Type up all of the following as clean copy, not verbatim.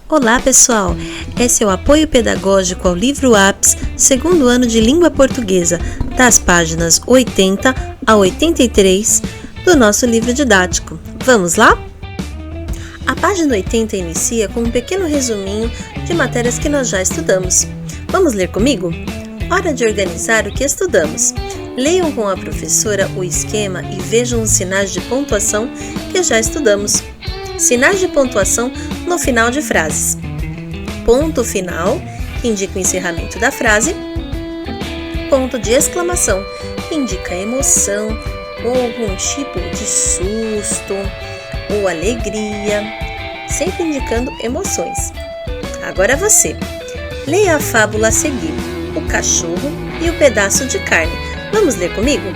Olá pessoal, esse é o apoio pedagógico ao livro APS, segundo ano de língua portuguesa, das páginas 80 a 83 do nosso livro didático. Vamos lá? A página 80 inicia com um pequeno resuminho de matérias que nós já estudamos. Vamos ler comigo? Hora de organizar o que estudamos. Leiam com a professora o esquema e vejam os sinais de pontuação que já estudamos. Sinais de pontuação no final de frases. Ponto final, que indica o encerramento da frase. Ponto de exclamação, que indica emoção ou algum tipo de susto ou alegria, sempre indicando emoções. Agora você. Leia a fábula a seguir, o cachorro e o pedaço de carne. Vamos ler comigo?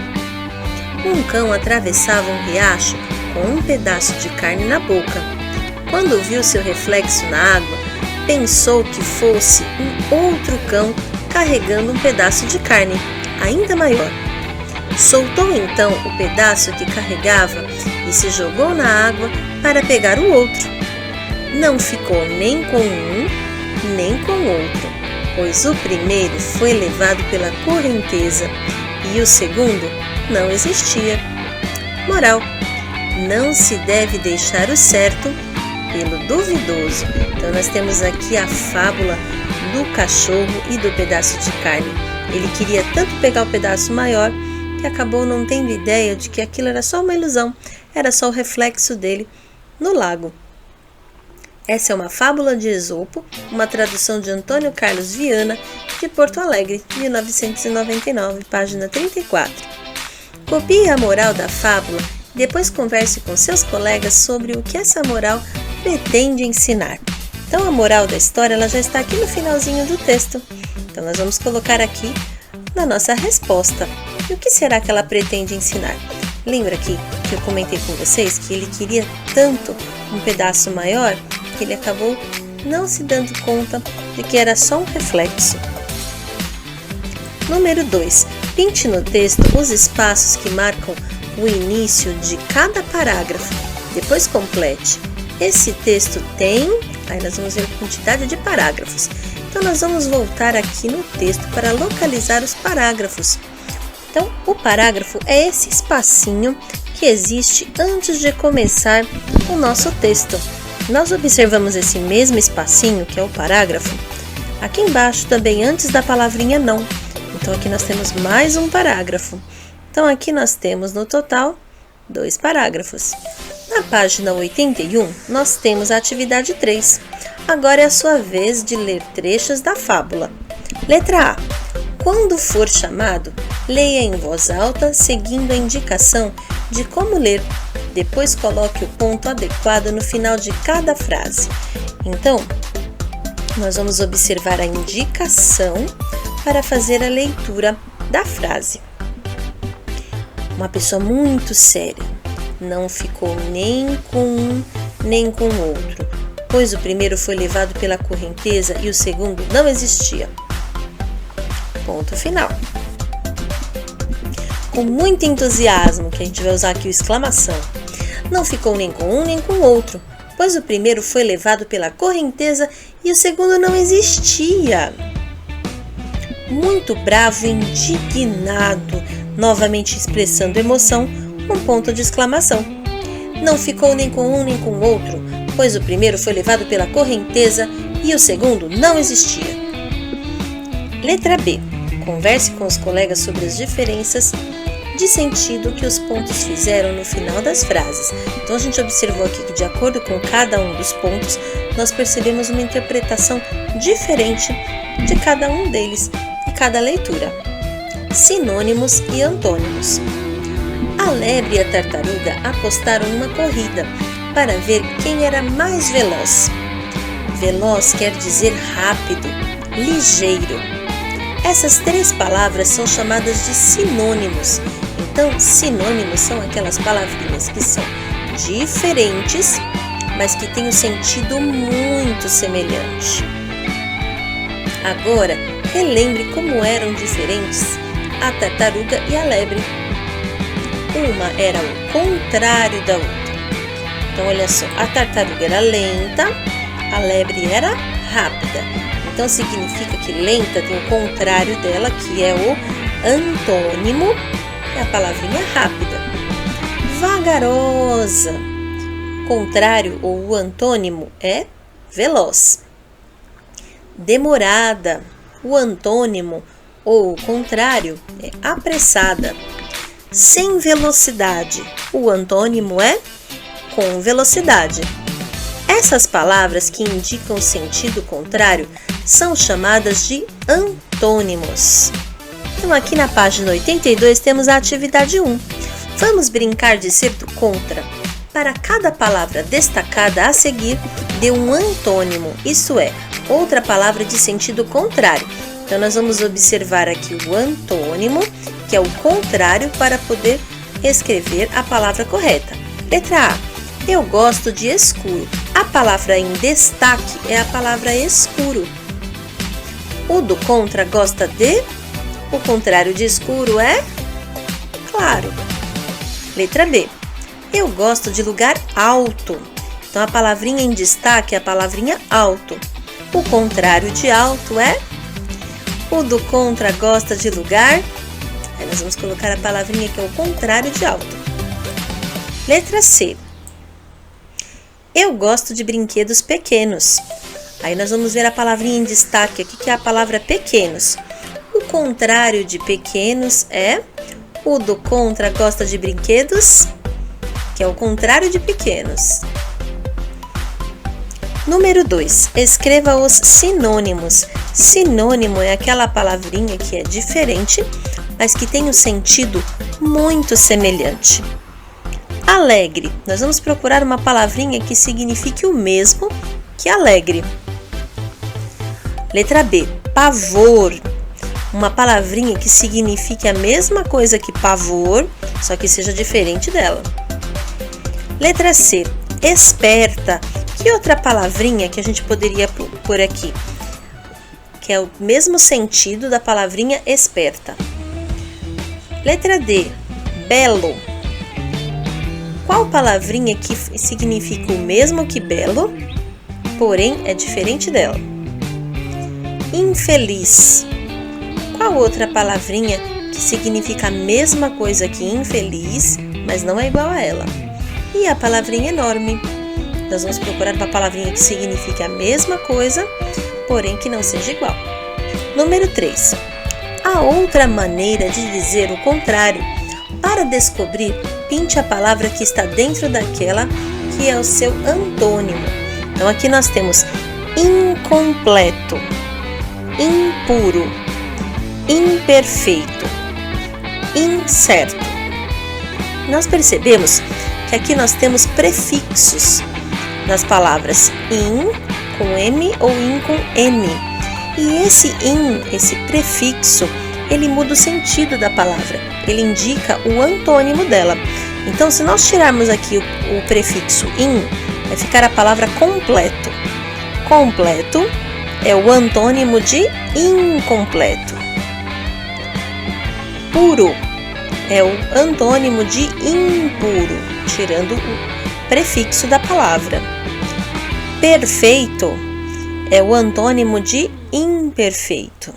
Um cão atravessava um riacho com um pedaço de carne na boca. Quando viu seu reflexo na água, pensou que fosse um outro cão carregando um pedaço de carne, ainda maior. Soltou então o pedaço que carregava e se jogou na água para pegar o outro. Não ficou nem com um, nem com outro, pois o primeiro foi levado pela correnteza e o segundo não existia. Moral: não se deve deixar o certo pelo duvidoso. Então nós temos aqui a fábula do cachorro e do pedaço de carne. Ele queria tanto pegar o pedaço maior que acabou não tendo ideia de que aquilo era só uma ilusão, era só o reflexo dele no lago. Essa é uma fábula de Esopo, uma tradução de Antônio Carlos Viana, de Porto Alegre, 1999, página 34. Copie a moral da fábula. Depois converse com seus colegas sobre o que essa moral pretende ensinar. Então a moral da história ela já está aqui no finalzinho do texto. Então nós vamos colocar aqui na nossa resposta. E o que será que ela pretende ensinar? Lembra que eu comentei com vocês que ele queria tanto um pedaço maior que ele acabou não se dando conta de que era só um reflexo. Número 2. Pinte no texto os espaços que marcam o início de cada parágrafo. Depois complete. Esse texto tem... Aí nós vamos ver a quantidade de parágrafos. Então nós vamos voltar aqui no texto para localizar os parágrafos. Então o parágrafo é esse espacinho que existe antes de começar o nosso texto. Nós observamos esse mesmo espacinho, que é o parágrafo, aqui embaixo também antes da palavrinha não. Então aqui nós temos mais um parágrafo. Então aqui nós temos no total 2 parágrafos. Na página 81 nós temos a atividade 3. Agora é a sua vez de ler trechos da fábula. Letra A. Quando for chamado, leia em voz alta, seguindo a indicação de como ler. Depois coloque o ponto adequado no final de cada frase. Então, nós vamos observar a indicação para fazer a leitura da frase. Uma pessoa muito séria não ficou nem com um nem com o outro, pois o primeiro foi levado pela correnteza e o segundo não existia. Ponto final. Com muito entusiasmo, que a gente vai usar aqui o exclamação. Não ficou nem com um nem com o outro, pois o primeiro foi levado pela correnteza e o segundo não existia. Muito bravo e indignado, novamente expressando emoção, um ponto de exclamação. Não ficou nem com um nem com o outro, pois o primeiro foi levado pela correnteza e o segundo não existia. Letra B. Converse com os colegas sobre as diferenças de sentido que os pontos fizeram no final das frases. Então a gente observou aqui que de acordo com cada um dos pontos, nós percebemos uma interpretação diferente de cada um deles em cada leitura. Sinônimos e antônimos. A lebre e a tartaruga apostaram numa corrida para ver quem era mais veloz. Veloz quer dizer rápido, ligeiro. Essas 3 palavras são chamadas de sinônimos. Então, sinônimos são aquelas palavrinhas que são diferentes, mas que têm um sentido muito semelhante. Agora, relembre como eram diferentes a tartaruga e a lebre. Uma era o contrário da outra. Então, olha só, a tartaruga era lenta A lebre era rápida. Então significa que lenta tem o contrário dela, que é o antônimo, é a palavrinha rápida. Vagarosa. Contrário ou o antônimo é veloz. Demorada. O antônimo ou o contrário é apressada. Sem velocidade. O antônimo é com velocidade. Essas palavras que indicam sentido contrário são chamadas de antônimos. Então, aqui na página 82 temos a atividade 1. Vamos brincar de ser do contra. Para cada palavra destacada a seguir, dê um antônimo, isso é, outra palavra de sentido contrário. Então, nós vamos observar aqui o antônimo, que é o contrário, para poder escrever a palavra correta. Letra A. Eu gosto de escuro. A palavra em destaque é a palavra escuro. O do contra gosta de? O contrário de escuro é claro. Letra B. Eu gosto de lugar alto. Então, a palavrinha em destaque é a palavrinha alto. O contrário de alto é? O do contra gosta de lugar? Aí nós vamos colocar a palavrinha que é o contrário de alto. Letra C. Eu gosto de brinquedos pequenos. Aí nós vamos ver a palavrinha em destaque aqui, que é a palavra pequenos. O contrário de pequenos é? O do contra gosta de brinquedos, que é o contrário de pequenos. Número 2. Escreva os sinônimos. Sinônimo é aquela palavrinha que é diferente, mas que tem um sentido muito semelhante. Alegre. Nós vamos procurar uma palavrinha que signifique o mesmo que alegre. Letra B. Pavor. Uma palavrinha que signifique a mesma coisa que pavor, só que seja diferente dela. Letra C. Esperta. Que outra palavrinha que a gente poderia pôr aqui? Que é o mesmo sentido da palavrinha esperta. Letra D. Belo. Qual palavrinha que significa o mesmo que belo, porém é diferente dela? Infeliz. Qual outra palavrinha que significa a mesma coisa que infeliz, mas não é igual a ela? E a palavrinha enorme. Nós vamos procurar uma palavrinha que signifique a mesma coisa, porém que não seja igual. Número 3. Há outra maneira de dizer o contrário. Para descobrir, pinte a palavra que está dentro daquela que é o seu antônimo. Então, aqui nós temos incompleto, impuro, imperfeito, incerto. Nós percebemos que aqui nós temos prefixos nas palavras in com M ou in com M. E esse in, esse prefixo, ele muda o sentido da palavra. Ele indica o antônimo dela. Então, se nós tirarmos aqui o prefixo in, vai ficar a palavra completo. Completo é o antônimo de incompleto. Puro é o antônimo de impuro, tirando o prefixo da palavra. Perfeito é o antônimo de imperfeito.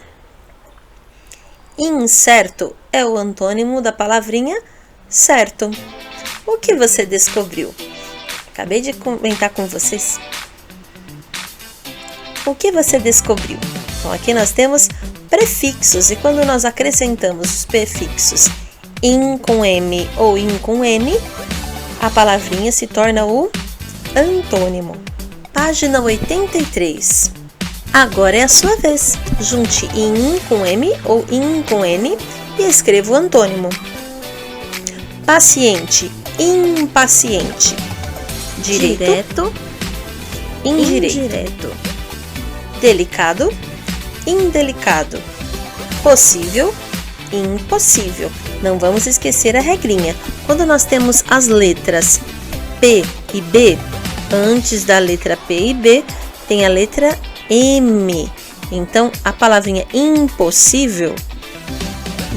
Incerto é o antônimo da palavrinha certo. O que você descobriu? Acabei de comentar com vocês. O que você descobriu? Então, aqui nós temos prefixos, e quando nós acrescentamos os prefixos in com M ou in com N, a palavrinha se torna o antônimo. Página 83. Agora é a sua vez. Junte in com M ou in com N e escreva o antônimo. Paciente, impaciente. Direto, indireto. Delicado, indelicado. Possível, impossível. Não vamos esquecer a regrinha. Quando nós temos as letras P e B, antes da letra P e B, tem a letra M. Então, a palavrinha impossível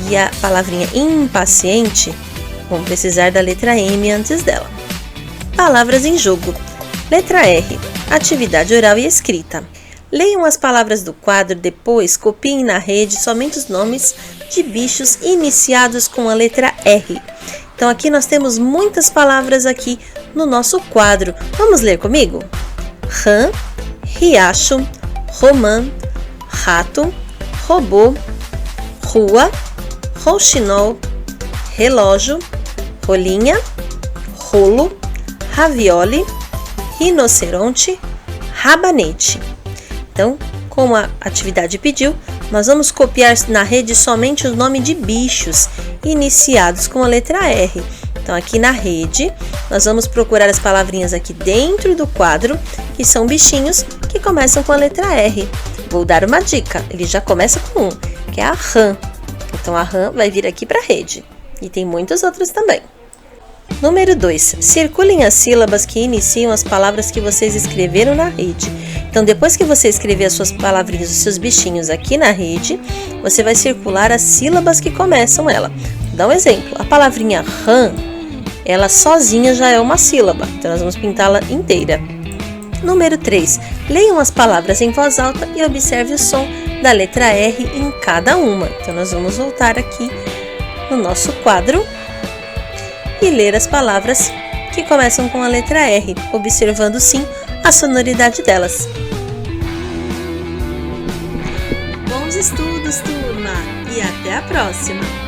e a palavrinha impaciente vão precisar da letra M antes dela. Palavras em jogo. Letra R. Atividade oral e escrita. Leiam as palavras do quadro, depois copiem na rede somente os nomes de bichos iniciados com a letra R. Então aqui nós temos muitas palavras aqui no nosso quadro. Vamos ler comigo? Rã, riacho, romã, rato, robô, rua, rouxinol, relógio, rolinha, rolo, ravioli, rinoceronte, rabanete. Então, como a atividade pediu, nós vamos copiar na rede somente o nome de bichos iniciados com a letra R. Então, aqui na rede, nós vamos procurar as palavrinhas aqui dentro do quadro, que são bichinhos que começam com a letra R. Vou dar uma dica, ele já começa com um, que é a rã. Então, a rã vai vir aqui para a rede. E tem muitos outros também. Número 2. Circulem as sílabas que iniciam as palavras que vocês escreveram na rede. Então, depois que você escrever as suas palavrinhas, os seus bichinhos aqui na rede, você vai circular as sílabas que começam ela. Vou dar um exemplo. A palavrinha rã, ela sozinha já é uma sílaba. Então, nós vamos pintá-la inteira. Número 3. Leiam as palavras em voz alta e observe o som da letra R em cada uma. Então, nós vamos voltar aqui no nosso quadro e ler as palavras que começam com a letra R, observando sim a sonoridade delas. Bons estudos, turma, e até a próxima!